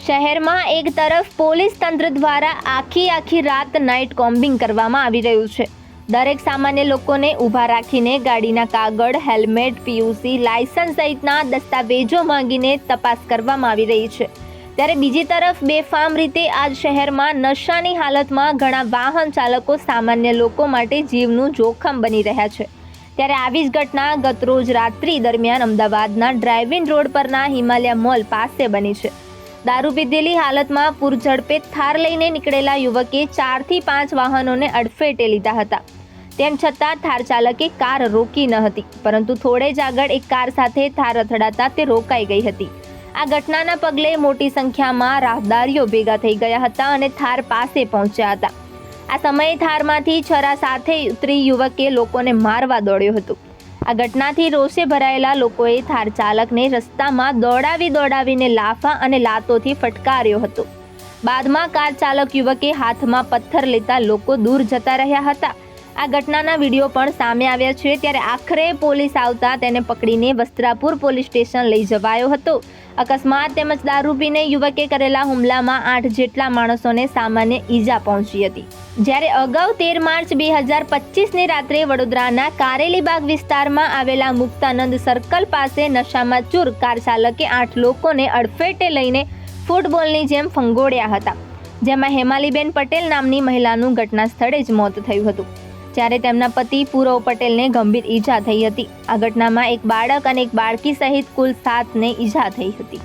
શહેરમાં એક તરફ પોલીસ તંત્ર દ્વારા આખી રાત નાઇટ કોમ્બિંગ કરવામાં આવી રહ્યું છે। દરેક સામાન્ય લોકોને ઊભા રાખીને ગાડીના કાગળ, હેલ્મેટ, પીયુસી, લાયસન્સ સહિતના દસ્તાવેજો માંગીને તપાસ કરવામાં આવી રહી છે। ત્યારે બીજી તરફ બેફામ રીતે આજ શહેરમાં નશાની હાલતમાં ઘણા વાહન ચાલકો સામાન્ય લોકો માટે જીવનું જોખમ બની રહ્યા છે। ત્યારે આવી જ ઘટના ગતરોજ રાત્રિ દરમિયાન અમદાવાદના ડ્રાઇવિંગ રોડ પરના હિમાલય મોલ પાસે બની છે। દારૂ પીધેલી હાલતમાં પૂરઝડપે થાર લઈને નીકળેલા યુવકે 4 થી 5 વાહનોને અડફેટે લીધા હતા। તેમ છતાં થાર ચાલકે કાર રોકી ન હતી, પરંતુ થોડે જ આગળ એક કાર સાથે થાર અથડાતા તે રોકાઈ ગઈ હતી। આ ઘટનાના પગલે મોટી સંખ્યામાં રાહદારીઓ ભેગા થઈ ગયા હતા અને થાર પાસે પહોંચ્યા હતા। આ સમયે થારમાંથી છરા સાથે ઉતરી યુવકે લોકોને મારવા દોડ્યો હતો। આ ઘટનાથી રોષે ભરાયેલા લોકોએ થાર ચાલકને રસ્તામાં દોડાવીને લાફા અને લાતોથી ફટકાર્યો હતો। બાદમાં કાર ચાલક યુવકે હાથમાં પથ્થર લેતા લોકો દૂર જતા રહ્યા હતા। આ ઘટનાના વિડીયો પણ સામે આવ્યા છે। ત્યારે આખરે પોલીસ આવતા તેને પકડીને વસ્ત્રાપુર પોલીસ સ્ટેશન લઈ જવાયો હતો। અકસ્માત તેમજ દારૂ પીને યુવકે કરેલા હુમલામાં 8 જેટલા માણસોને સામાન્ય ઈજા પહોંચી હતી। જ્યારે અગાઉ 13 માર્ચ 2025ની રાત્રે વડોદરાના કારેલીબાગ વિસ્તારમાં આવેલા મુક્તાનંદ સર્કલ પાસે નશામાં ચૂર કાર ચાલકે 8 લોકોને અડફેટે લઈને ફૂટબોલની જેમ ફંગોળ્યા હતા, જેમાં હેમાલીબેન પટેલ નામની મહિલાનું ઘટના સ્થળે જ મોત થયું હતું, જ્યારે તેમના પતિ પૂરવ પટેલને ગંભીર ઈજા થઈ હતી। આ ઘટનામાં એક બાળક અને એક બાળકી સહિત કુલ 7ને ઈજા થઈ હતી।